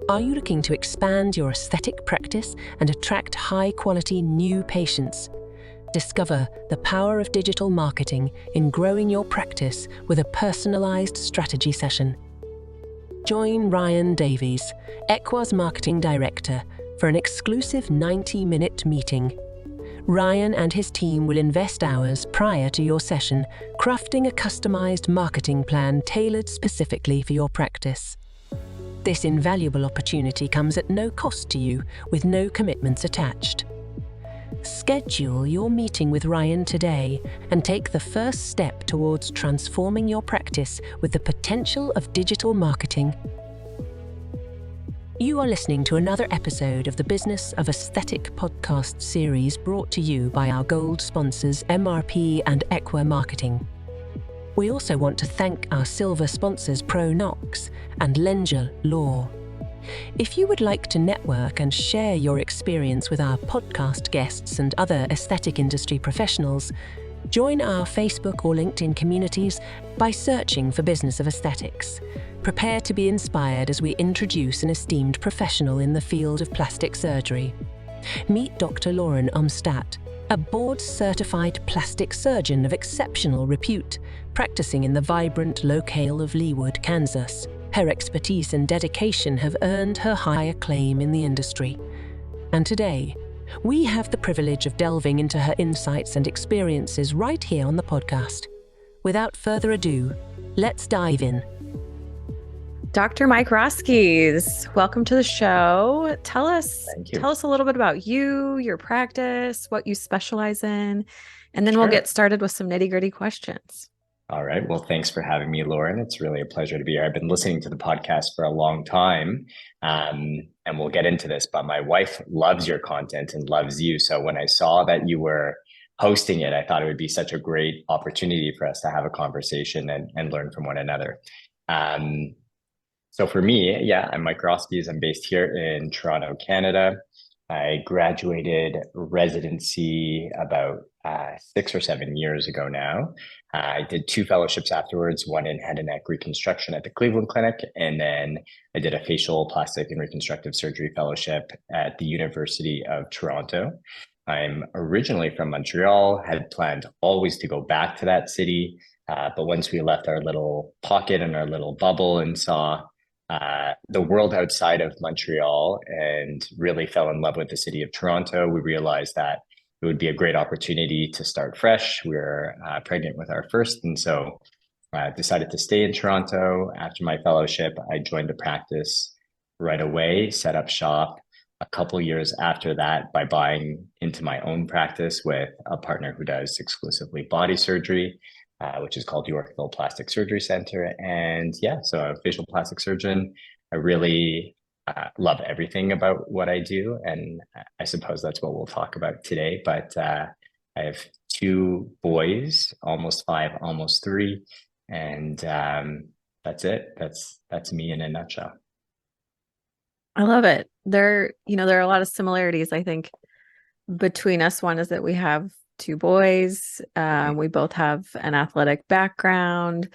Are you looking to expand your aesthetic practice and attract high-quality new patients? Discover the power of digital marketing in growing your practice with a personalized strategy session. Join Ryan Davies, Equa's Marketing Director, for an exclusive 90-minute meeting. Ryan and his team will invest hours prior to your session, crafting a customized marketing plan tailored specifically for your practice. This invaluable opportunity comes at no cost to you, with no commitments attached. Schedule your meeting with Ryan today and take the first step towards transforming your practice with the potential of digital marketing. You are listening to another episode of the Business of Aesthetic podcast series brought to you by our gold sponsors MRP and Equa Marketing. We also want to thank our silver sponsors ProNox and Lenger Law. If you would like to network and share your experience with our podcast guests and other aesthetic industry professionals, join our Facebook or LinkedIn communities by searching for Business of Aesthetics. Prepare to be inspired as we introduce an esteemed professional in the field of plastic surgery. Meet Dr. Lauren Umstadt, a board-certified plastic surgeon of exceptional repute, practicing in the vibrant locale of Leawood, Kansas. Her expertise and dedication have earned her high acclaim in the industry. And today, we have the privilege of delving into her insights and experiences right here on the podcast. Without further ado, let's dive in. Dr. Mike Roskies, welcome to the show. Tell us a little bit about you, your practice, what you specialize in, and then we'll get started with some nitty-gritty questions. All right. Well, thanks for having me, Lauren. It's really a pleasure to be here. I've been listening to the podcast for a long time, and we'll get into this, but my wife loves your content and loves you. So when I saw that you were hosting it, I thought it would be such a great opportunity for us to have a conversation and learn from one another. So for me, I'm Mike Roskies. I'm based here in Toronto, Canada. I graduated residency about 6 or 7 years ago now. I did 2 fellowships afterwards, one in head and neck reconstruction at the Cleveland Clinic, and then I did a facial, plastic, and reconstructive surgery fellowship at the University of Toronto. I'm originally from Montreal, had planned always to go back to that city, but once we left our little pocket and our little bubble and saw the world outside of Montreal and really fell in love with the city of Toronto, we realized that it would be a great opportunity to start fresh. We were pregnant with our first, and so I decided to stay in Toronto. After my fellowship, I joined the practice right away, set up shop a couple years after that by buying into my own practice with a partner who does exclusively body surgery, which is called Yorkville Plastic Surgery Center. And so I'm a facial plastic surgeon. I really love everything about what I do. And I suppose that's what we'll talk about today. But I have 2 boys, almost 5, almost 3. And that's it. That's me in a nutshell. I love it. There are a lot of similarities, I think, between us. One is that we have 2 boys. We both have an athletic background.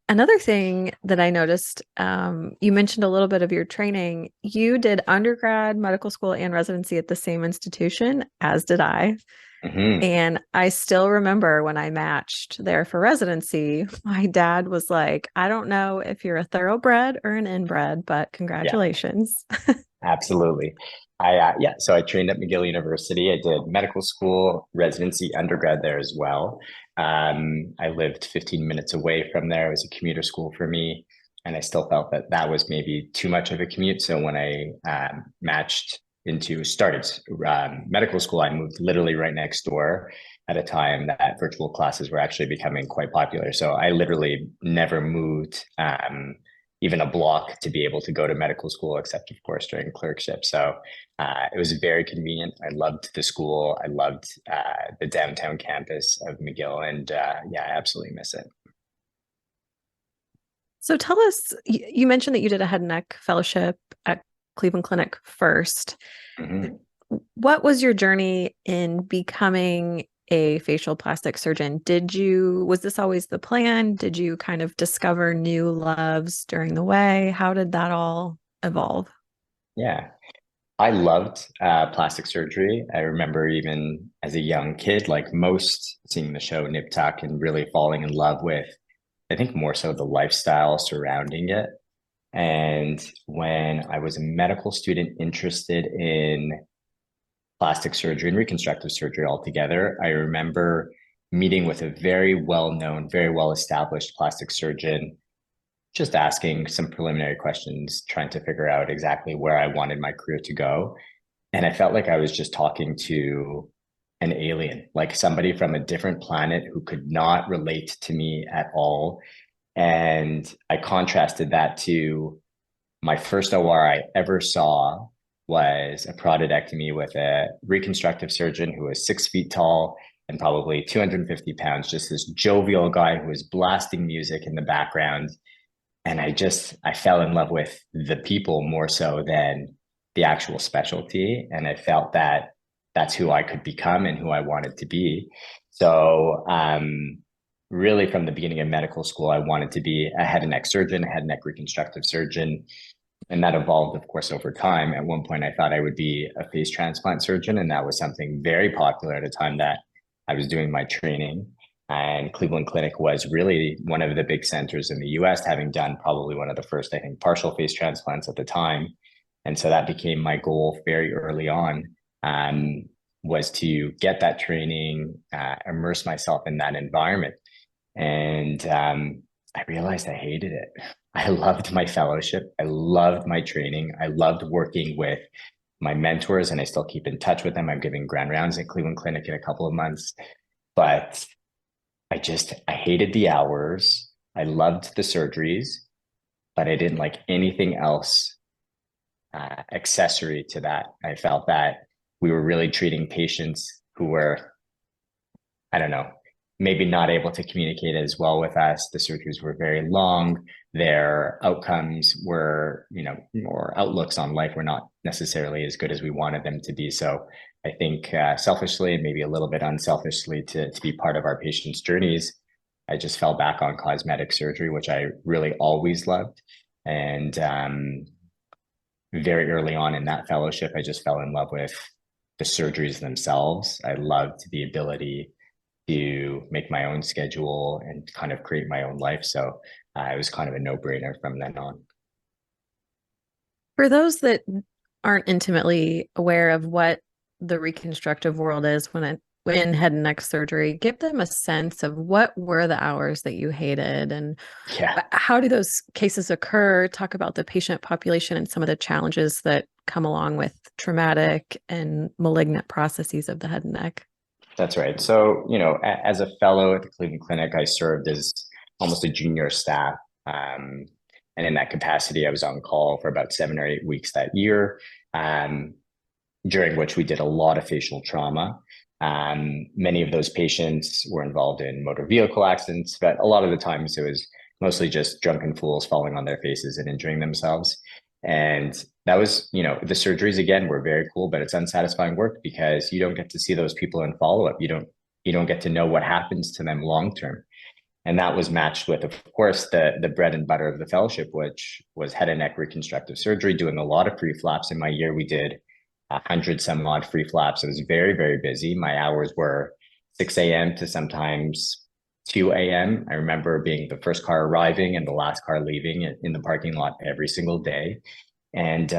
Another thing that I noticed, you mentioned a little bit of your training. You did undergrad, medical school, and residency at the same institution, as did I. Mm-hmm. And I still remember when I matched there for residency, my dad was like, I don't know if you're a thoroughbred or an inbred, but congratulations. Yeah. Absolutely. So I trained at McGill University. I did medical school, residency, undergrad there as well. I lived 15 minutes away from there. It was a commuter school for me, and I still felt that was maybe too much of a commute. So when I started medical school, I moved literally right next door at a time that virtual classes were actually becoming quite popular. So I literally never moved even a block to be able to go to medical school, except of course during clerkship. So it was very convenient. I loved the school. I loved the downtown campus of McGill, and I absolutely miss it. So tell us, you mentioned that you did a head and neck fellowship at Cleveland Clinic first. Mm-hmm. What was your journey in becoming a facial plastic surgeon? Was this always the plan? Did you kind of discover new loves during the way? How did that all evolve? Yeah. I loved plastic surgery. I remember even as a young kid, like most, seeing the show Nip Tuck and really falling in love with, I think more so the lifestyle surrounding it. And when I was a medical student interested in plastic surgery and reconstructive surgery altogether, I remember meeting with a very well-known, very well-established plastic surgeon, just asking some preliminary questions, trying to figure out exactly where I wanted my career to go. And I felt like I was just talking to an alien, like somebody from a different planet who could not relate to me at all. And I contrasted that to my first OR I ever saw was a prostatectomy with a reconstructive surgeon who was 6 feet tall and probably 250 pounds, just this jovial guy who was blasting music in the background. And I fell in love with the people more so than the actual specialty. And I felt that that's who I could become and who I wanted to be. So, really from the beginning of medical school, I wanted to be a head and neck surgeon, a head and neck reconstructive surgeon. And that evolved, of course, over time. At one point, I thought I would be a face transplant surgeon. And that was something very popular at a time that I was doing my training. And Cleveland Clinic was really one of the big centers in the US, having done probably one of the first, I think, partial face transplants at the time. And so that became my goal very early on, was to get that training, immerse myself in that environment. And I realized I hated it. I loved my fellowship. I loved my training. I loved working with my mentors, and I still keep in touch with them. I'm giving grand rounds at Cleveland Clinic in a couple of months. But I hated the hours. I loved the surgeries, but I didn't like anything else accessory to that. I felt that we were really treating patients who were, I don't know, maybe not able to communicate as well with us. The surgeries were very long. Their outcomes were, or outlooks on life were not necessarily as good as we wanted them to be. So I think selfishly, maybe a little bit unselfishly, to be part of our patients' journeys, I just fell back on cosmetic surgery, which I really always loved. And very early on in that fellowship, I just fell in love with the surgeries themselves. I loved the ability to make my own schedule and kind of create my own life. So it was kind of a no-brainer from then on. For those that aren't intimately aware of what the reconstructive world is when head and neck surgery, give them a sense of what were the hours that you hated and how do those cases occur? Talk about the patient population and some of the challenges that come along with traumatic and malignant processes of the head and neck. That's right. So, as a fellow at the Cleveland Clinic, I served as almost a junior staff. And in that capacity, I was on call for about 7 or 8 weeks that year, during which we did a lot of facial trauma. Many of those patients were involved in motor vehicle accidents, but a lot of the times it was mostly just drunken fools falling on their faces and injuring themselves. And that was, the surgeries again were very cool, but it's unsatisfying work because you don't get to see those people in follow-up. You don't get to know what happens to them long term. And that was matched with, of course, the bread and butter of the fellowship, which was head and neck reconstructive surgery, doing a lot of free flaps. In my year, we did 100 some odd free flaps. It was very, very busy. My hours were 6 a.m. to sometimes 2 a.m. I remember being the first car arriving and the last car leaving in the parking lot every single day. And,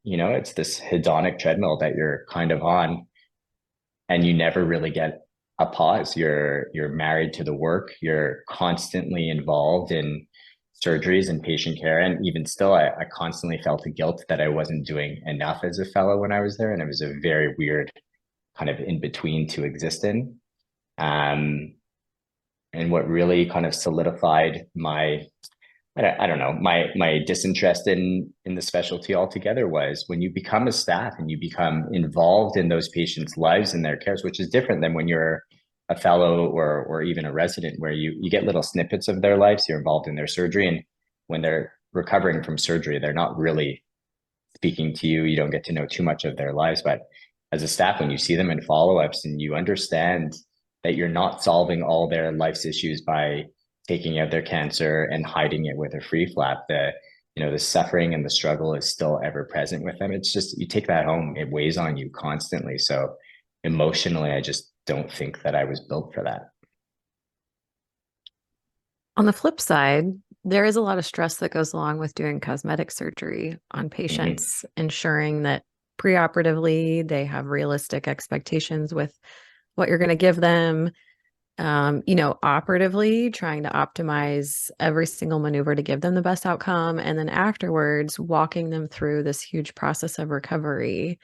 it's this hedonic treadmill that you're kind of on, and you never really get a pause. You're married to the work. You're constantly involved in surgeries and patient care. And even still, I constantly felt a guilt that I wasn't doing enough as a fellow when I was there. And it was a very weird kind of in between to exist in. And what really kind of solidified my, I don't know, my disinterest in the specialty altogether was when you become a staff and you become involved in those patients' lives and their cares, which is different than when you're a fellow or even a resident, where you get little snippets of their lives. You're involved in their surgery, and when they're recovering from surgery, they're not really speaking to you. You don't get to know too much of their lives. But as a staff, when you see them in follow-ups and you understand that you're not solving all their life's issues by taking out their cancer and hiding it with a free flap, the suffering and the struggle is still ever present with them. It's just, you take that home, it weighs on you constantly. So emotionally, I just don't think that I was built for that. On the flip side, there is a lot of stress that goes along with doing cosmetic surgery on patients, ensuring that preoperatively they have realistic expectations with what you're going to give them. Operatively trying to optimize every single maneuver to give them the best outcome. And then afterwards, walking them through this huge process of recovery.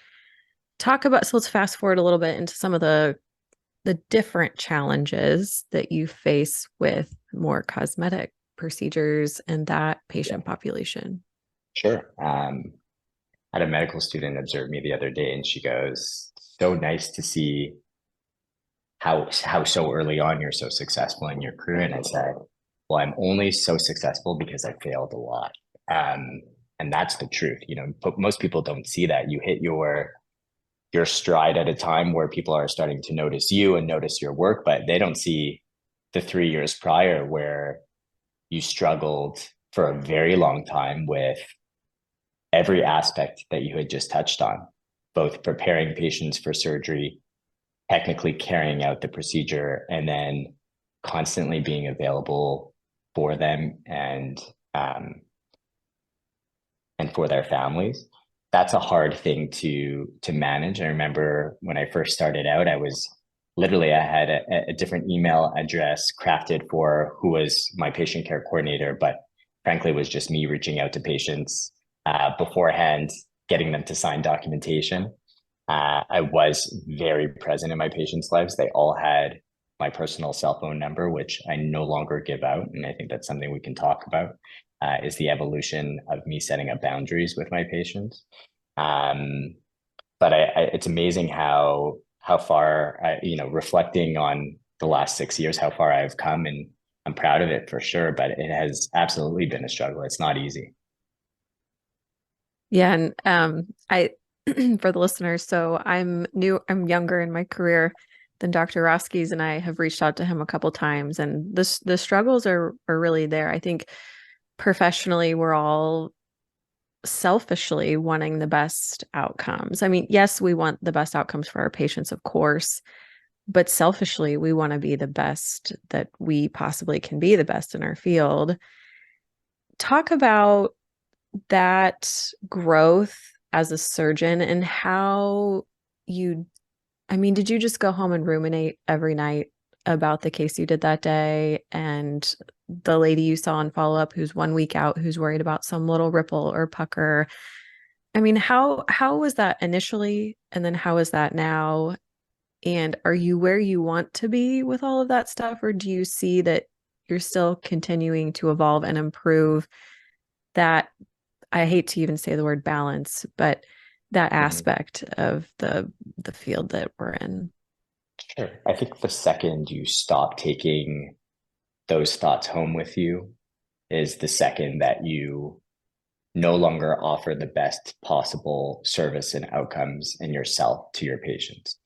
So let's fast forward a little bit into some of the different challenges that you face with more cosmetic procedures and that patient population. Sure. I had a medical student observe me the other day, and she goes, "So nice to see how so early on you're so successful in your career." And I said, "Well, I'm only so successful because I failed a lot." And that's the truth. But most people don't see that. You hit your stride at a time where people are starting to notice you and notice your work, but they don't see the 3 years prior where you struggled for a very long time with every aspect that you had just touched on, both preparing patients for surgery, technically carrying out the procedure, and then constantly being available for them and for their families. That's a hard thing to manage. I remember when I first started out, I had a different email address crafted for who was my patient care coordinator, but frankly, it was just me reaching out to patients beforehand, getting them to sign documentation. I was very present in my patients' lives. They all had my personal cell phone number, which I no longer give out. And I think that's something we can talk about, is the evolution of me setting up boundaries with my patients. But it's amazing how far, reflecting on the last 6 years, how far I've come, and I'm proud of it for sure, but it has absolutely been a struggle. It's not easy. Yeah. And I, for the listeners, so I'm younger in my career than Dr. Roskies, and I have reached out to him a couple times, and the struggles are really there. I think professionally, we're all selfishly wanting the best outcomes. I mean, yes, we want the best outcomes for our patients, of course, but selfishly, we want to be the best that we possibly can be, the best in our field. Talk about that growth as a surgeon and how did you just go home and ruminate every night about the case you did that day and the lady you saw in follow-up who's 1 week out, who's worried about some little ripple or pucker? I mean, how was that initially? And then how is that now? And are you where you want to be with all of that stuff? Or do you see that you're still continuing to evolve and improve that? I hate to even say the word balance, but that aspect of the field that we're in. Sure. I think the second you stop taking those thoughts home with you is the second that you no longer offer the best possible service and outcomes in yourself to your patients.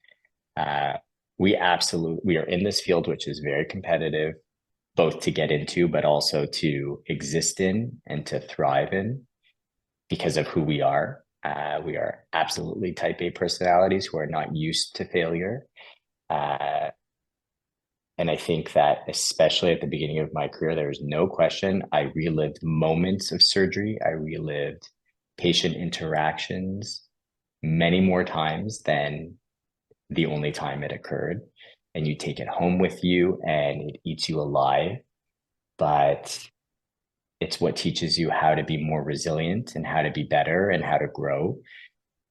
We are in this field, which is very competitive, both to get into, but also to exist in and to thrive in because of who we are. We are absolutely type A personalities who are not used to failure. And I think that especially at the beginning of my career, there was no question. I relived moments of surgery. I relived patient interactions many more times than the only time it occurred. And you take it home with you and it eats you alive. But it's what teaches you how to be more resilient and how to be better and how to grow.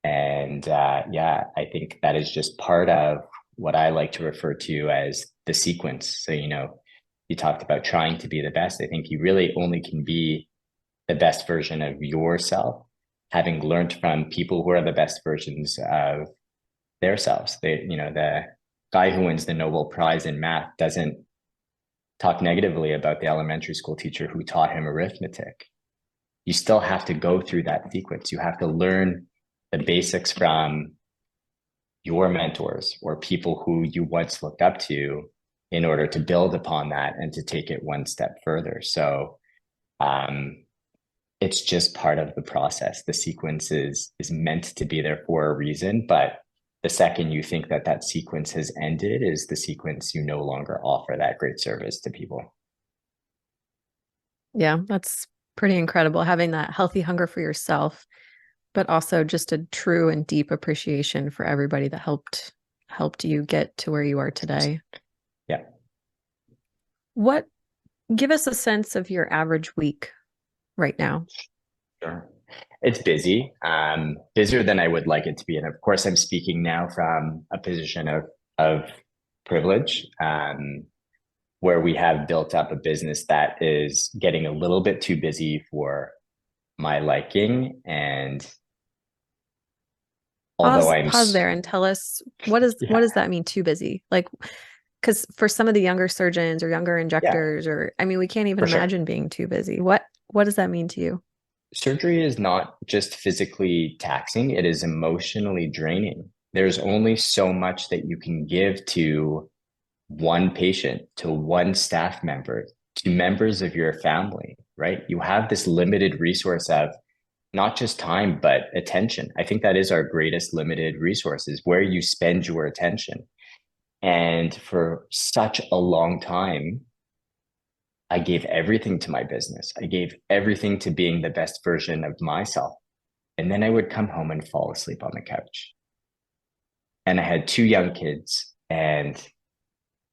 And I think that is just part of what I like to refer to as the sequence. So, you talked about trying to be the best. I think you really only can be the best version of yourself, having learned from people who are the best versions of themselves. The guy who wins the Nobel Prize in math doesn't talk negatively about the elementary school teacher who taught him arithmetic. You still have to go through that sequence. You have to learn the basics from your mentors or people who you once looked up to in order to build upon that and to take it one step further. So it's just part of the process. The sequence is meant to be there for a reason, but the second you think that that sequence has ended is the sequence you no longer offer that great service to people. Yeah, that's pretty incredible, having that healthy hunger for yourself, but also just a true and deep appreciation for everybody that helped you get to where you are today. Yeah. Give us a sense of your average week right now. Sure. It's busy, busier than I would like it to be. And of course, I'm speaking now from a position of privilege, where we have built up a business that is getting a little bit too busy for my liking. And although Pause there and tell us what does that mean, too busy? Like, because for some of the younger surgeons or younger injectors, or I mean, we can't even imagine being too busy. What does that mean to you? Surgery is not just physically taxing, it is emotionally draining. There's only so much that you can give to one patient, to one staff member, to members of your family, right? You have this limited resource of not just time, but attention. I think that is our greatest limited resource, is where you spend your attention. And for such a long time, I gave everything to my business. I gave everything to being the best version of myself. And then I would come home and fall asleep on the couch. And I had two young kids. And,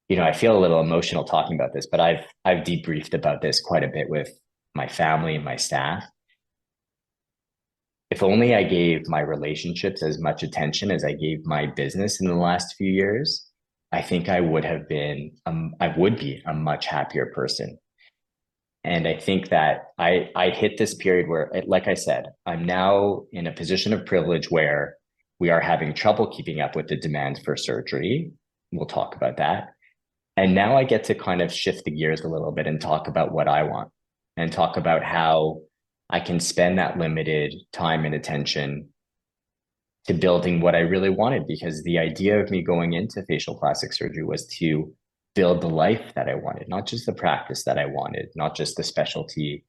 I feel a little emotional talking about this, but I've debriefed about this quite a bit with my family and my staff. If only I gave my relationships as much attention as I gave my business in the last few years, I think I would be a much happier person. And I think that I hit this period where, like I said, I'm now in a position of privilege where we are having trouble keeping up with the demand for surgery. We'll talk about that. And now I get to kind of shift the gears a little bit and talk about what I want, and talk about how I can spend that limited time and attention to building what I really wanted. Because the idea of me going into facial plastic surgery was to build the life that I wanted, not just the practice that I wanted, not just the specialty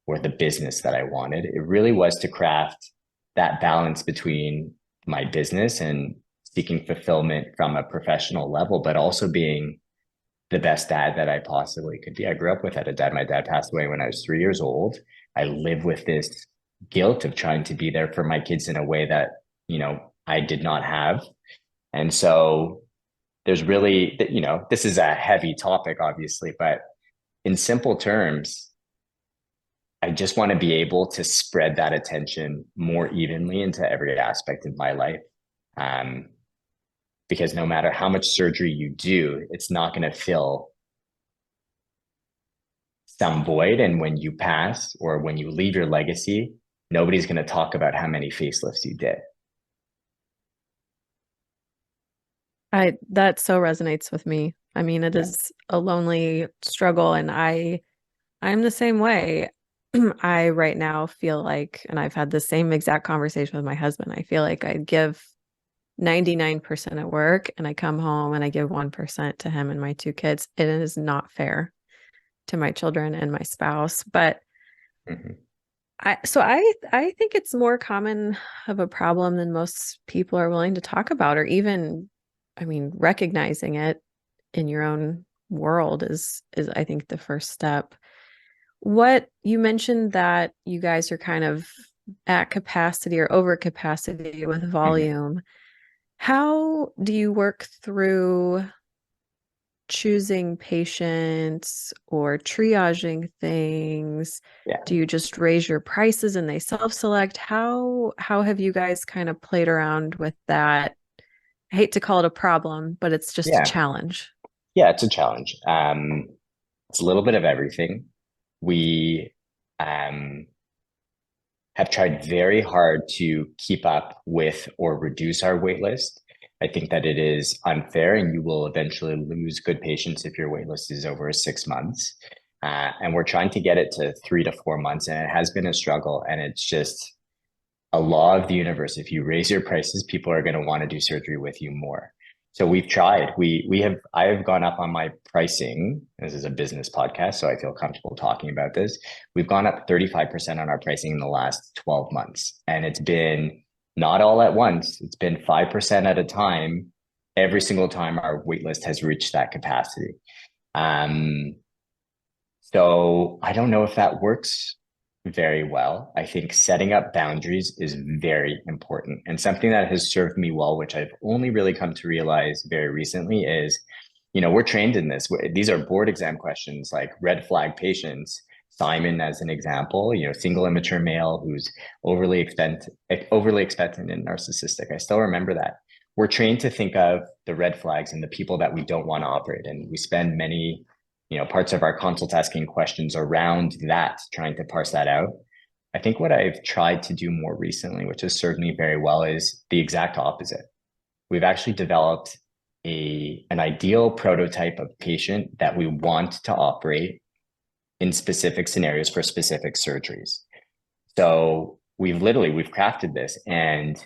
or the business that I wanted. It really was to craft that balance between my business and seeking fulfillment from a professional level, but also being the best dad that I possibly could be. I grew up without a dad. My dad passed away when I was 3 years old. I live with this guilt of trying to be there for my kids in a way that, I did not have. And so there's really, this is a heavy topic, obviously, but in simple terms, I just want to be able to spread that attention more evenly into every aspect of my life. Because no matter how much surgery you do, it's not going to fill some void. And when you pass, or when you leave your legacy, nobody's going to talk about how many facelifts you did. That so resonates with me. I mean, it is a lonely struggle, and I'm the same way. I right now feel like, and I've had the same exact conversation with my husband, I feel like I give 99% at work and I come home and I give 1% to him and my two kids. It is not fair to my children and my spouse. But I think it's more common of a problem than most people are willing to talk about, or even, I mean, recognizing it in your own world is I think the first step. What you mentioned, that you guys are kind of at capacity or over capacity with volume. How do you work through choosing patients or triaging things? Do you just raise your prices and they self-select? How have you guys kind of played around with that? I hate to call it a problem, but it's just a challenge. Yeah, it's a challenge. It's a little bit of everything. We have tried very hard to keep up with or reduce our wait list. I think that it is unfair, and you will eventually lose good patients if your wait list is over 6 months. And we're trying to get it to 3 to 4 months, and it has been a struggle. And it's just a law of the universe. If you raise your prices, people are going to want to do surgery with you more. So we've tried. I have gone up on my pricing. This is a business podcast, so I feel comfortable talking about this. We've gone up 35% on our pricing in the last 12 months. And it's been not all at once. It's been 5% at a time. Every single time our waitlist has reached that capacity. So I don't know if that works very well. I think setting up boundaries is very important. And something that has served me well, which I've only really come to realize very recently, is, we're trained in this. These are board exam questions, like red flag patients. Simon, as an example, single immature male who's overly expectant and narcissistic. I still remember that. We're trained to think of the red flags and the people that we don't want to operate in. We spend many parts of our consult asking questions around that, trying to parse that out. I think what I've tried to do more recently, which has served me very well, is the exact opposite. We've actually developed an ideal prototype of patient that we want to operate in specific scenarios for specific surgeries. So we've crafted this, and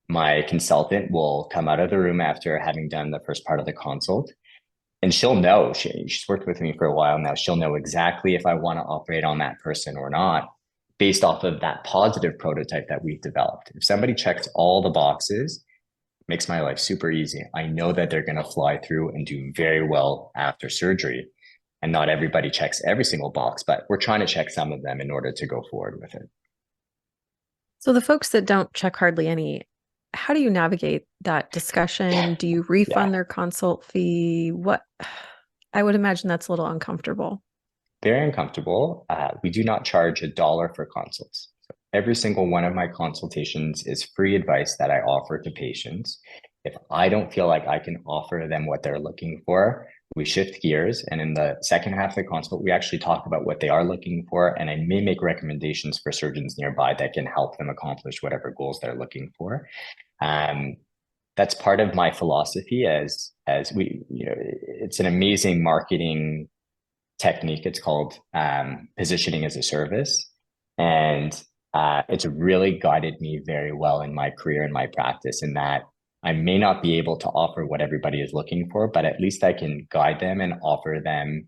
my consultant will come out of the room after having done the first part of the consult. And she'll know, she's worked with me for a while now. She'll know exactly if I want to operate on that person or not, based off of that positive prototype that we've developed. If somebody checks all the boxes, it makes my life super easy. I know that they're going to fly through and do very well after surgery. And not everybody checks every single box, but we're trying to check some of them in order to go forward with it. So the folks that don't check hardly any, how do you navigate that discussion? Do you refund their consult fee? I would imagine that's a little uncomfortable. Very uncomfortable. We do not charge $1 for consults. So every single one of my consultations is free advice that I offer to patients. If I don't feel like I can offer them what they're looking for, we shift gears. And in the second half of the consult, we actually talk about what they are looking for. And I may make recommendations for surgeons nearby that can help them accomplish whatever goals they're looking for. That's part of my philosophy as we, it's an amazing marketing technique. It's called positioning as a service. And it's really guided me very well in my career and my practice, in that I may not be able to offer what everybody is looking for, but at least I can guide them and offer them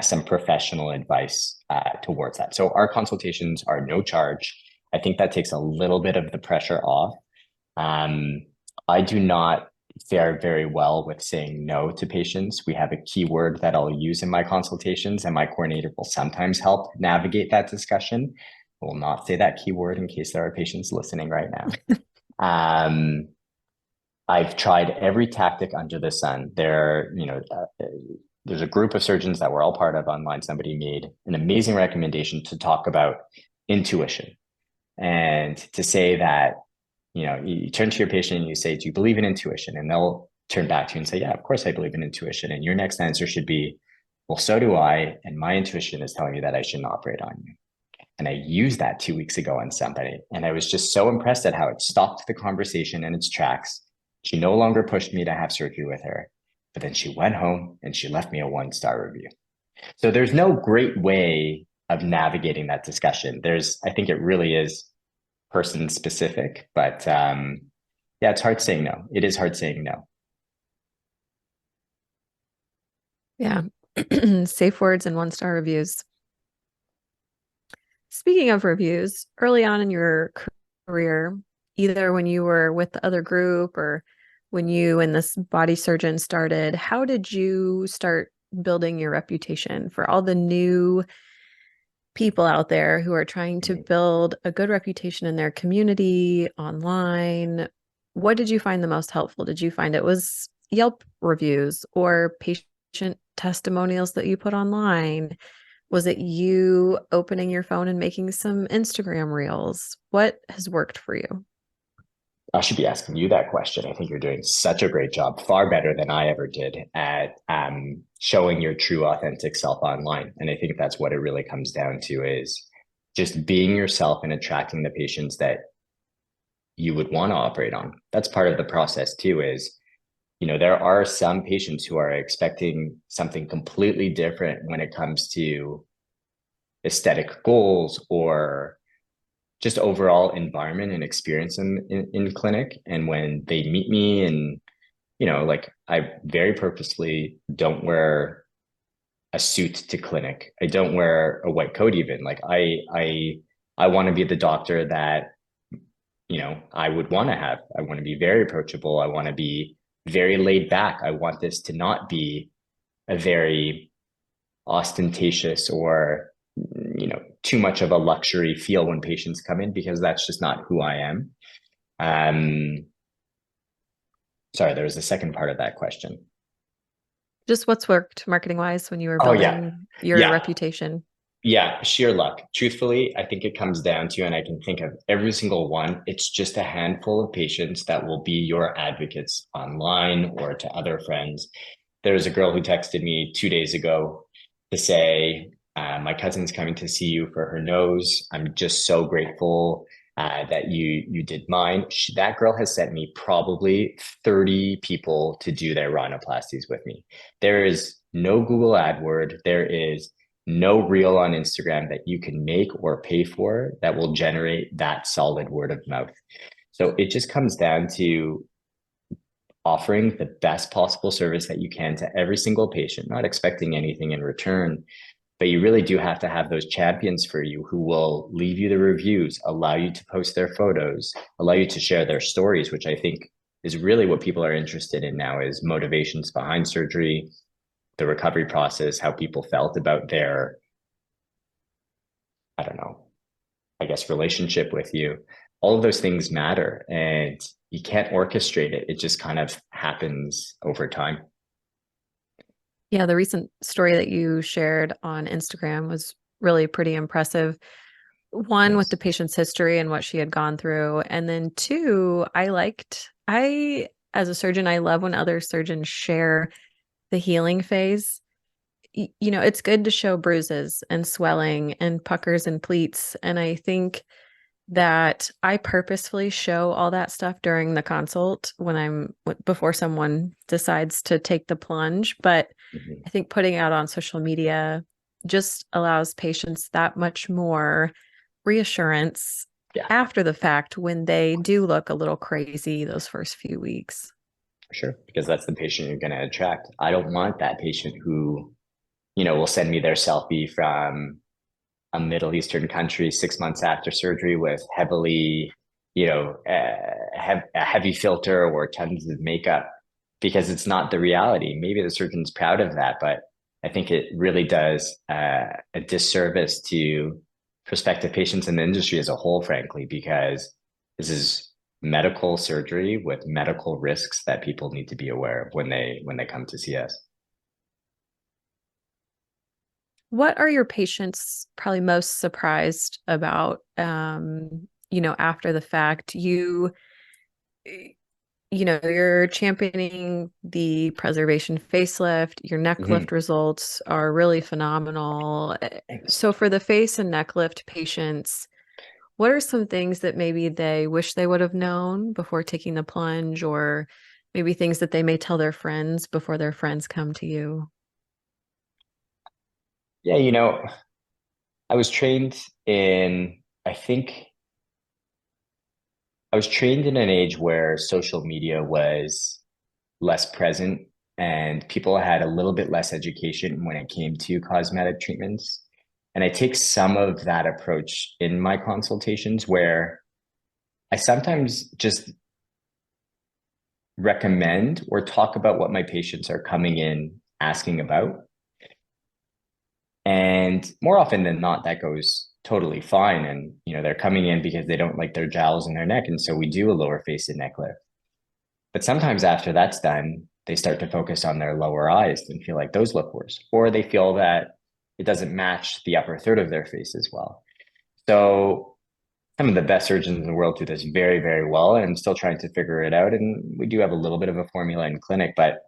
some professional advice towards that. So our consultations are no charge. I think that takes a little bit of the pressure off. I do not fare very well with saying no to patients. We have a keyword that I'll use in my consultations, and my coordinator will sometimes help navigate that discussion. I will not say that keyword in case there are patients listening right now. I've tried every tactic under the sun. There's a group of surgeons that we're all part of online. Somebody made an amazing recommendation to talk about intuition, and to say that, you turn to your patient and you say, do you believe in intuition? And they'll turn back to you and say, yeah, of course I believe in intuition. And your next answer should be, well, so do I. And my intuition is telling me that I shouldn't operate on you. And I used that 2 weeks ago on somebody. And I was just so impressed at how it stopped the conversation in its tracks. She no longer pushed me to have surgery with her, but then she went home and she left me a 1-star review. So there's no great way of navigating that discussion. I think it really is person specific, but it's hard saying no. It is hard saying no. Yeah. Safe words and 1-star reviews. Speaking of reviews, early on in your career, either when you were with the other group or when you and this body surgeon started, how did you start building your reputation for all the new people out there who are trying to build a good reputation in their community, online? What did you find the most helpful? Did you find it was Yelp reviews or patient testimonials that you put online? Was it you opening your phone and making some Instagram reels? What has worked for you? I should be asking you that question. I think you're doing such a great job, far better than I ever did, at showing your true, authentic self online. And I think that's what it really comes down to, is just being yourself and attracting the patients that you would want to operate on. That's part of the process too, is, there are some patients who are expecting something completely different when it comes to aesthetic goals or just overall environment and experience in clinic. And when they meet me and like I very purposely don't wear a suit to clinic. I don't wear a white coat even. Like I want to be the doctor that, I would want to have. I want to be very approachable. I want to be very laid back. I want this to not be a very ostentatious or, too much of a luxury feel when patients come in, because that's just not who I am. Sorry, there was a second part of that question. Just what's worked marketing wise when you were Oh yeah. building your Yeah. reputation? Yeah, sheer luck. Truthfully, I think it comes down to, and I can think of every single one, it's just a handful of patients that will be your advocates online or to other friends. There was a girl who texted me 2 days ago to say, my cousin's coming to see you for her nose. I'm just so grateful that you did mine. That girl has sent me probably 30 people to do their rhinoplasties with me. There is no Google AdWord. There is no reel on Instagram that you can make or pay for that will generate that solid word of mouth. So it just comes down to offering the best possible service that you can to every single patient, not expecting anything in return. But you really do have to have those champions for you who will leave you the reviews, allow you to post their photos, allow you to share their stories, which I think is really what people are interested in now, is motivations behind surgery, the recovery process, how people felt about their, I don't know, I guess, relationship with you. All of those things matter, and you can't orchestrate it. It just kind of happens over time. Yeah, the recent story that you shared on Instagram was really pretty impressive. One, with Yes. the patient's history and what she had gone through. And then two, as a surgeon, I love when other surgeons share the healing phase. It's good to show bruises and swelling and puckers and pleats. And I think that I purposefully show all that stuff during the consult before someone decides to take the plunge. But Mhm. I think putting out on social media just allows patients that much more reassurance Yeah, after the fact when they do look a little crazy those first few weeks. for sure. Because that's the patient you're going to attract. I don't want that patient who, will send me their selfie from a Middle Eastern country 6 months after surgery with heavily, a heavy filter or tons of makeup, because it's not the reality. Maybe the surgeon's proud of that, but I think it really does a disservice to prospective patients in the industry as a whole, frankly, because this is medical surgery with medical risks that people need to be aware of when they come to see us. What are your patients probably most surprised about, after the fact? You're championing the preservation facelift. Your neck lift Mhm. results are really phenomenal. Thanks. So for the face and neck lift patients, what are some things that maybe they wish they would have known before taking the plunge, or maybe things that they may tell their friends before their friends come to you? Yeah, I was trained in, I think I was trained in an age where social media was less present and people had a little bit less education when it came to cosmetic treatments. And I take some of that approach in my consultations, where I sometimes just recommend or talk about what my patients are coming in asking about. And more often than not, that goes totally fine. And, they're coming in because they don't like their jowls in their neck. And so we do a lower face and neck lift. But sometimes after that's done, they start to focus on their lower eyes and feel like those look worse, or they feel that it doesn't match the upper third of their face as well. So some of the best surgeons in the world do this very, very well. And I'm still trying to figure it out. And we do have a little bit of a formula in clinic, but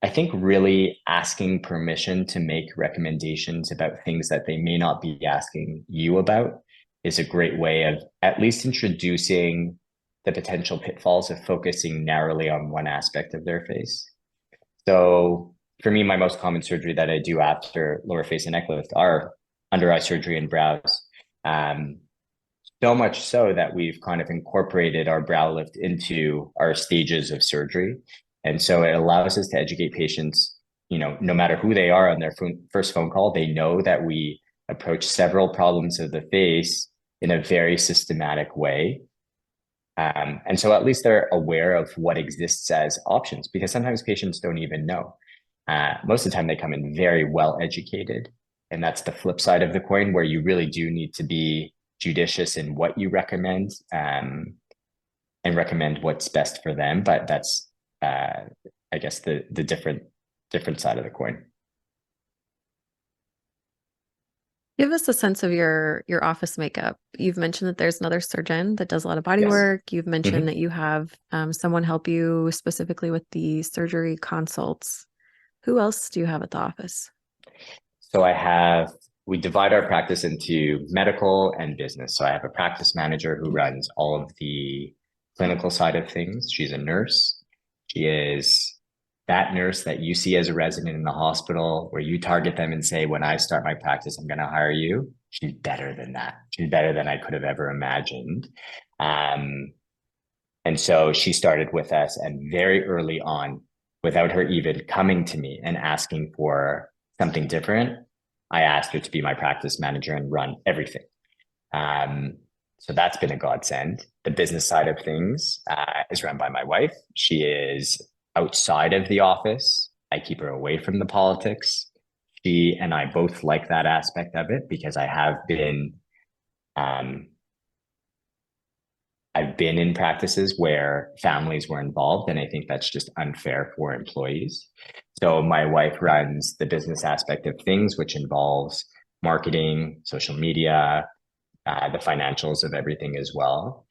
I think really asking permission to make recommendations about things that they may not be asking you about is a great way of at least introducing the potential pitfalls of focusing narrowly on one aspect of their face. So for me, my most common surgery that I do after lower face and neck lift are under eye surgery and brows. Um, so much so that we've kind of incorporated our brow lift into our stages of surgery. And so it allows us to educate patients, no matter who they are on their first phone call, they know that we approach several problems of the face in a very systematic way. And so at least they're aware of what exists as options, because sometimes patients don't even know. Most of the time they come in very well educated. And that's the flip side of the coin, where you really do need to be judicious in what you recommend, and recommend what's best for them. But that's, I guess, the different side of the coin. Give us a sense of your office makeup. You've mentioned that there's another surgeon that does a lot of body Yes. work. You've mentioned Mhm. that you have someone help you specifically with the surgery consults. Who else do you have at the office? So we divide our practice into medical and business. So I have a practice manager who runs all of the clinical side of things. She's a nurse. She is that nurse that you see as a resident in the hospital, where you target them and say, when I start my practice, I'm going to hire you. She's better than that. She's better than I could have ever imagined. And so she started with us, and very early on, without her even coming to me and asking for something different, I asked her to be my practice manager and run everything. So that's been a godsend. The business side of things is run by my wife. She is outside of the office. I keep her away from the politics. She and I both like that aspect of it, because I've been in practices where families were involved, and I think that's just unfair for employees. So my wife runs the business aspect of things, which involves marketing, social media, the financials of everything as well.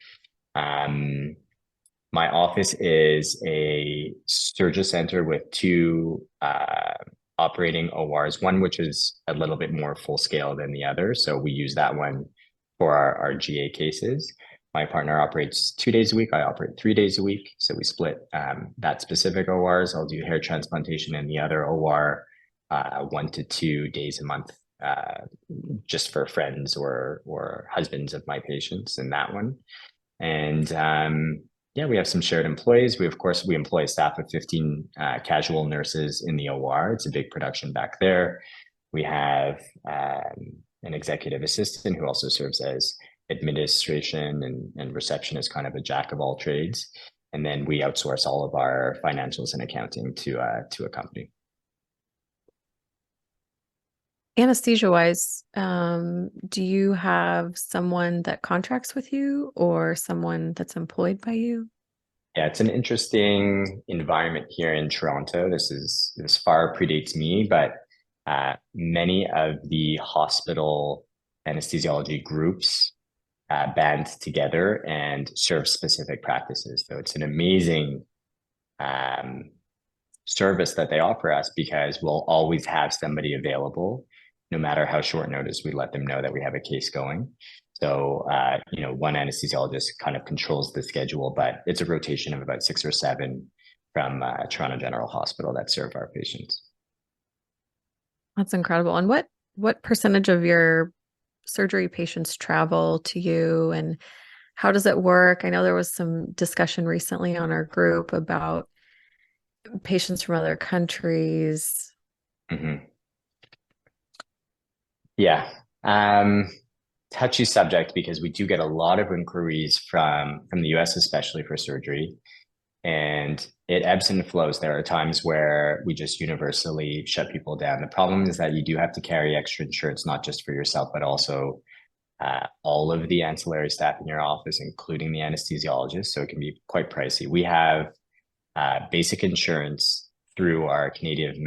My office is a surgery center with two operating ORs, one which is a little bit more full scale than the other. So we use that one for our GA cases. My partner operates 2 days a week. I operate 3 days a week. So we split that specific ORs. I'll do hair transplantation in the other OR 1 to 2 days a month, just for friends or husbands of my patients in that one. And yeah, we have some shared employees. We employ a staff of 15 casual nurses in the OR. It's a big production back there. We have an executive assistant who also serves as administration and reception, as kind of a jack of all trades. And then we outsource all of our financials and accounting to a company. Anesthesia wise, do you have someone that contracts with you or someone that's employed by you? Yeah, it's an interesting environment here in Toronto. This far predates me, but many of the hospital anesthesiology groups band together and serve specific practices. So it's an amazing service that they offer us, because we'll always have somebody available, no matter how short notice we let them know that we have a case going. So, one anesthesiologist kind of controls the schedule, but it's a rotation of about 6 or 7 from Toronto General Hospital that serve our patients. That's incredible. And what percentage of your surgery patients travel to you, and how does it work? I know there was some discussion recently on our group about patients from other countries. Mm-hmm. Yeah. Touchy subject, because we do get a lot of inquiries from the US, especially for surgery, and it ebbs and flows. There are times where we just universally shut people down. The problem is that you do have to carry extra insurance, not just for yourself, but also all of the ancillary staff in your office, including the anesthesiologist. So it can be quite pricey. We have basic insurance through our Canadian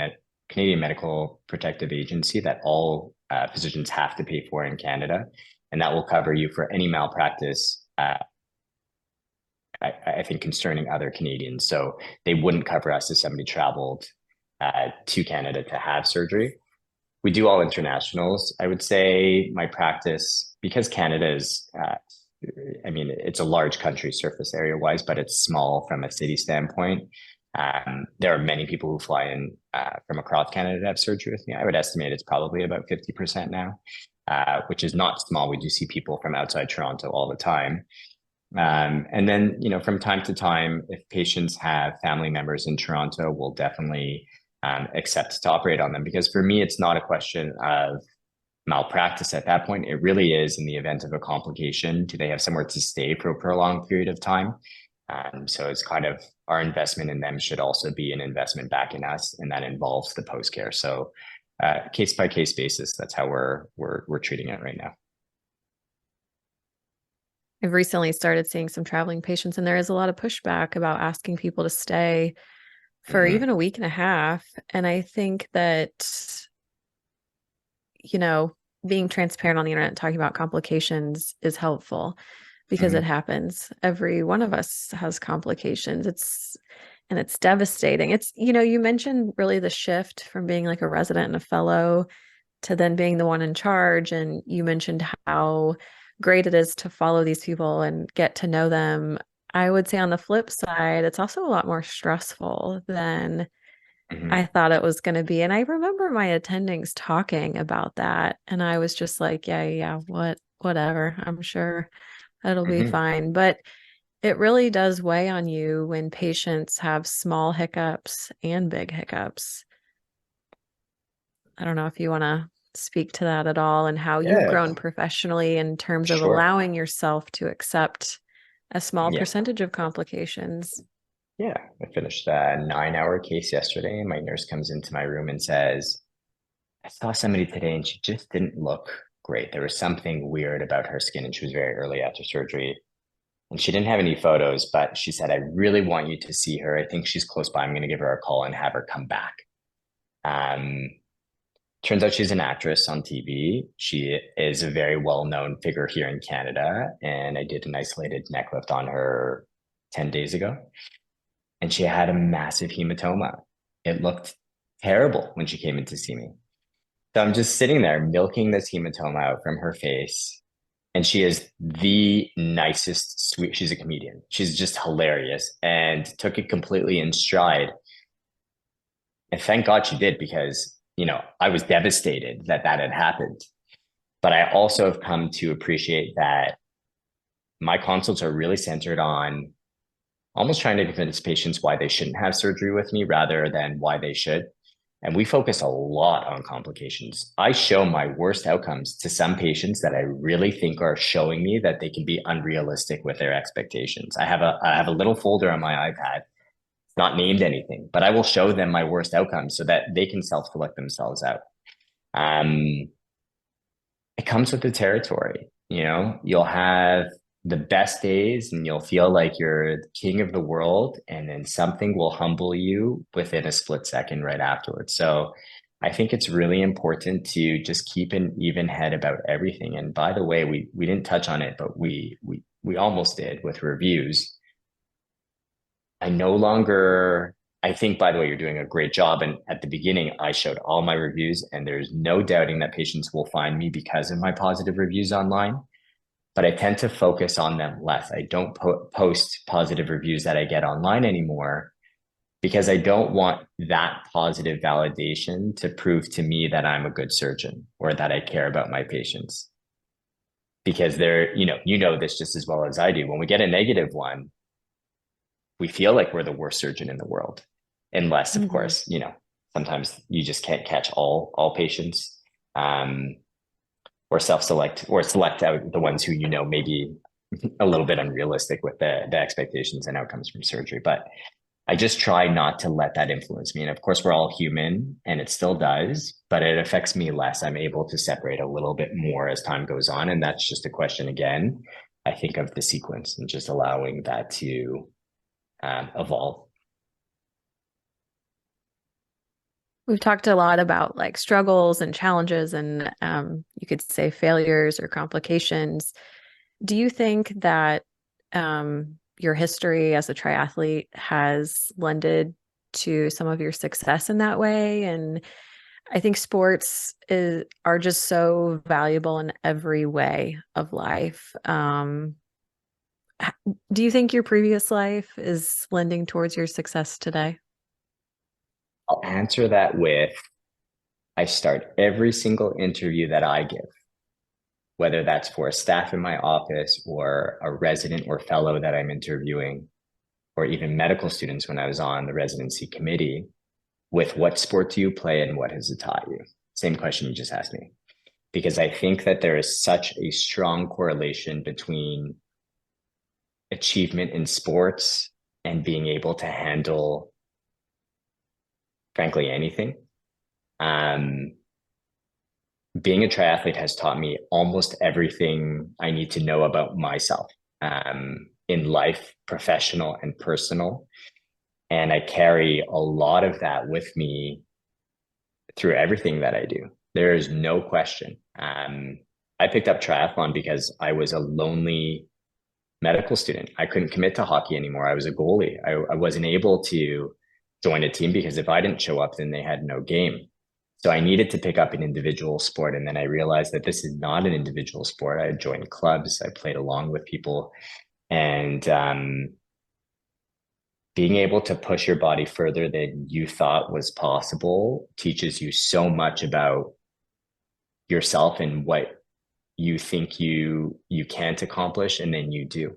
Medical Protective Agency that all physicians have to pay for in Canada, and that will cover you for any malpractice, I think, concerning other Canadians. So they wouldn't cover us if somebody traveled to Canada to have surgery. We do all internationals. I would say my practice, because Canada is, it's a large country surface area wise, but it's small from a city standpoint. There are many people who fly in from across Canada to have surgery with me. I would estimate it's probably about 50% now, which is not small. We do see people from outside Toronto all the time. And then, from time to time, if patients have family members in Toronto, we'll definitely accept to operate on them. Because for me, it's not a question of malpractice at that point. It really is in the event of a complication. Do they have somewhere to stay for a prolonged period of time? So it's kind of our investment in them should also be an investment back in us, and that involves the post care. So case by case basis, that's how we're treating it right now. I've recently started seeing some traveling patients, and there is a lot of pushback about asking people to stay for Mhm. even a week and a half. And I think that, being transparent on the internet and talking about complications is helpful because it Mhm. happens. Every one of us has complications. It's devastating. You mentioned really the shift from being like a resident and a fellow to then being the one in charge. And you mentioned how great it is to follow these people and get to know them. I would say on the flip side, it's also a lot more stressful than I Mhm. thought it was going to be. And I remember my attendings talking about that. And I was just like, yeah, whatever. I'm sure it'll be Mhm. fine. But it really does weigh on you when patients have small hiccups and big hiccups. I don't know if you want to speak to that at all and how you've Yeah, grown professionally in terms of sure. allowing yourself to accept a small Yeah. percentage of complications. Yeah. I finished a 9-hour case yesterday, and my nurse comes into my room and says, I saw somebody today and she just didn't look great. There was something weird about her skin, and she was very early after surgery. And she didn't have any photos, but she said, I really want you to see her. I think she's close by. I'm going to give her a call and have her come back. Um, Turns out she's an actress on TV. She is a very well-known figure here in Canada. And I did an isolated neck lift on her 10 days ago. And she had a massive hematoma. It looked terrible when she came in to see me. So I'm just sitting there milking this hematoma out from her face. And she is the nicest, sweet. She's a comedian. She's just hilarious and took it completely in stride. And thank God she did, because, I was devastated that that had happened. But I also have come to appreciate that my consults are really centered on almost trying to convince patients why they shouldn't have surgery with me rather than why they should. And we focus a lot on complications. I show my worst outcomes to some patients that I really think are showing me that they can be unrealistic with their expectations. I have a little folder on my iPad. It's not named anything, but I will show them my worst outcomes so that they can self-select themselves out. Um, it comes with the territory. You'll have the best days and you'll feel like you're the king of the world, and then something will humble you within a split second right afterwards. So I think it's really important to just keep an even head about everything. And by the way, we didn't touch on it, but we almost did with reviews. I no longer, I think, by the way, you're doing a great job. And at the beginning, I showed all my reviews, and there's no doubting that patients will find me because of my positive reviews online. But I tend to focus on them less. I don't post positive reviews that I get online anymore because I don't want that positive validation to prove to me that I'm a good surgeon or that I care about my patients. Because you know this just as well as I do. When we get a negative one, we feel like we're the worst surgeon in the world, unless, of Mhm. course, sometimes you just can't catch all patients, um, or self-select or select out the ones who maybe a little bit unrealistic with the expectations and outcomes from surgery. But I just try not to let that influence me. And of course, we're all human and it still does, but it affects me less. I'm able to separate a little bit more as time goes on. And that's just a question, again, I think, of the sequence and just allowing that to evolve. We've talked a lot about like struggles and challenges and you could say failures or complications. Do you think that your history as a triathlete has lended to some of your success in that way? And I think are just so valuable in every way of life. Do you think your previous life is lending towards your success today? I'll answer that with, I start every single interview that I give whether that's for a staff in my office or a resident or fellow that I'm interviewing, or even medical students when I was on the residency committee, with what sport do you play and what has it taught you? Same question you just asked me. Because I think that there is such a strong correlation between achievement in sports and being able to handle, frankly, anything. Being a triathlete has taught me almost everything I need to know about myself, in life, professional and personal. And I carry a lot of that with me through everything that I do. There is no question. I picked up triathlon because I was a lonely medical student. I couldn't commit to hockey anymore. I was a goalie. I wasn't able to join a team because if I didn't show up, then they had no game. So I needed to pick up an individual sport. And then I realized that this is not an individual sport. I joined clubs. I played along with people. And being able to push your body further than you thought was possible teaches you so much about yourself and what you think you can't accomplish, and then you do.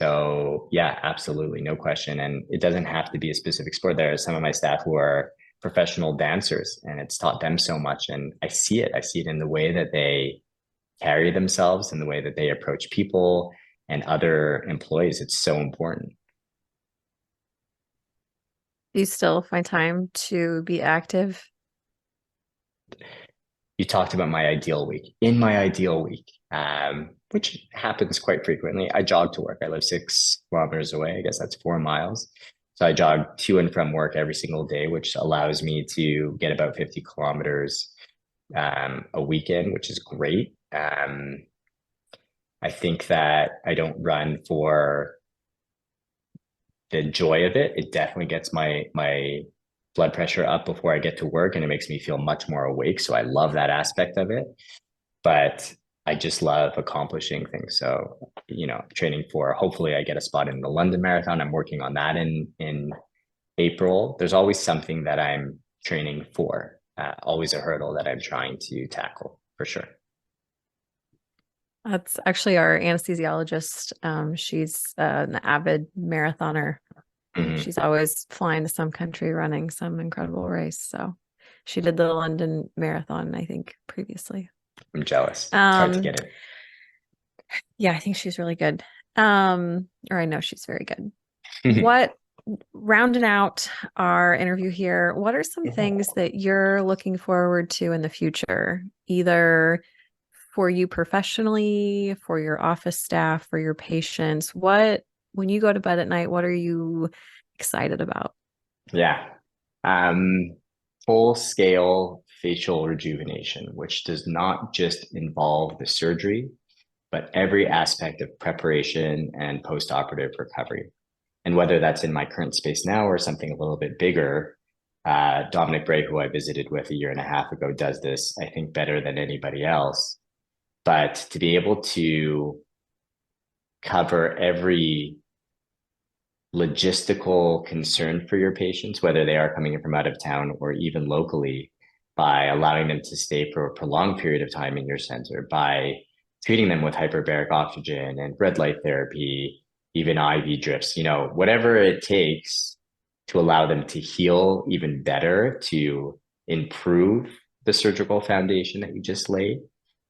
So yeah, absolutely, no question. And it doesn't have to be a specific sport. There are some of my staff who are professional dancers, and it's taught them so much. And I see it in the way that they carry themselves and the way that they approach people and other employees. It's so important. Do you still find time to be active? You talked about my ideal week. In my ideal week, which happens quite frequently, I jog to work. I live 6 kilometers away. I guess that's 4 miles. So I jog to and from work every single day, which allows me to get about 50 kilometers a weekend, which is great. I think that I don't run for the joy of it. It definitely gets my blood pressure up before I get to work, and it makes me feel much more awake. So I love that aspect of it, but I just love accomplishing things. So, training for, hopefully I get a spot in the London Marathon. I'm working on that in April. There's always something that I'm training for, always a hurdle that I'm trying to tackle, for sure. That's actually our anesthesiologist. She's an avid marathoner. Mm-hmm. She's always flying to some country, running some incredible race. So she did the London Marathon, I think, previously. I'm jealous. It's hard to get it. Yeah, I think she's really good. Or I know she's very good. Rounding out our interview here, what are some things that you're looking forward to in the future, either for you professionally, for your office staff, for your patients? When you go to bed at night, what are you excited about? Yeah. Full scale facial rejuvenation, which does not just involve the surgery, but every aspect of preparation and post-operative recovery. And whether that's in my current space now or something a little bit bigger, Dominic Bray, who I visited with a year and a half ago, does this, I think, better than anybody else. But to be able to cover every logistical concern for your patients, whether they are coming in from out of town or even locally, by allowing them to stay for a prolonged period of time in your center, by treating them with hyperbaric oxygen and red light therapy, even IV drips, whatever it takes to allow them to heal even better, to improve the surgical foundation that you just laid,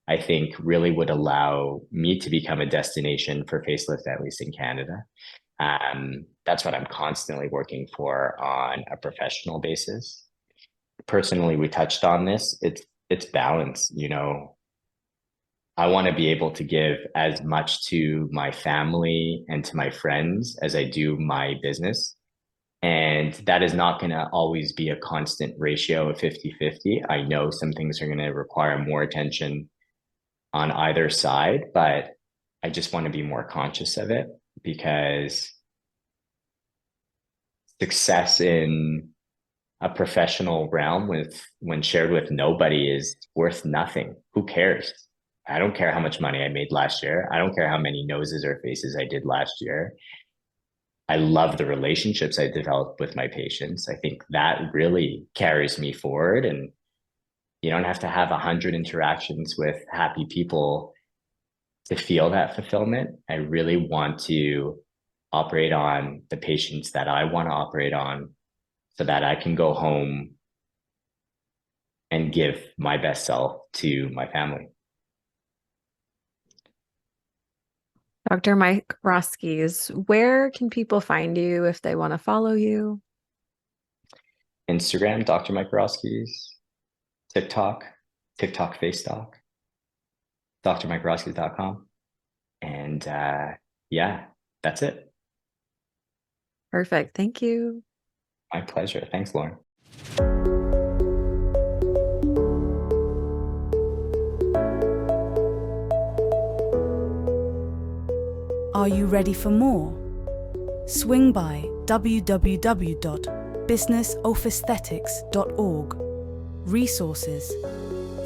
I think really would allow me to become a destination for facelift, at least in Canada. That's what I'm constantly working for on a professional basis. Personally, we touched on this. It's balance. I want to be able to give as much to my family and to my friends as I do my business. And that is not going to always be a constant ratio of 50-50. I know some things are going to require more attention on either side, but I just want to be more conscious of it, because success in a professional realm when shared with nobody is worth nothing. Who cares? I don't care how much money I made last year. I don't care how many noses or faces I did last year. I love the relationships I developed with my patients. I think that really carries me forward. And you don't have to have 100 interactions with happy people to feel that fulfillment. I really want to operate on the patients that I want to operate on so that I can go home and give my best self to my family. Dr. Mike Roskies, where can people find you if they want to follow you? Instagram, Dr. Mike Roskies. TikTok, FaceTalk, drmikeroskies.com. And yeah, that's it. Perfect. Thank you. My pleasure. Thanks, Lauren. Are you ready for more? Swing by www.businessofesthetics.org. Resources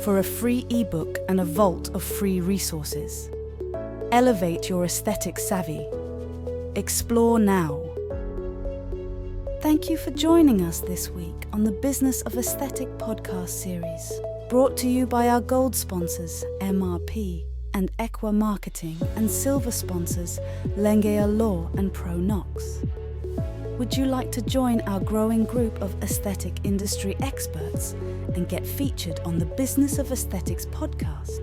for a free ebook and a vault of free resources. Elevate your aesthetic savvy. Explore now. Thank you for joining us this week on the Business of Aesthetic podcast series, brought to you by our gold sponsors, MRP and Equa Marketing, and silver sponsors, Lengea Law and ProNox. Would you like to join our growing group of aesthetic industry experts and get featured on the Business of Aesthetics podcast?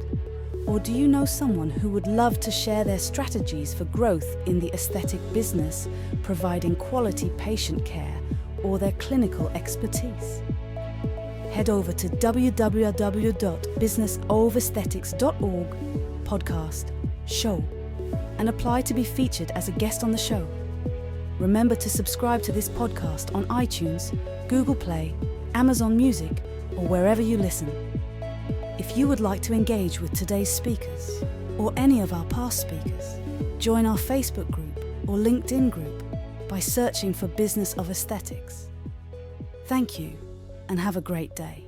Or do you know someone who would love to share their strategies for growth in the aesthetic business, providing quality patient care or their clinical expertise? Head over to www.businessofesthetics.org podcast show and apply to be featured as a guest on the show. Remember to subscribe to this podcast on iTunes, Google Play, Amazon Music, or wherever you listen. If you would like to engage with today's speakers or any of our past speakers, join our Facebook group or LinkedIn group by searching for Business of Aesthetics. Thank you and have a great day.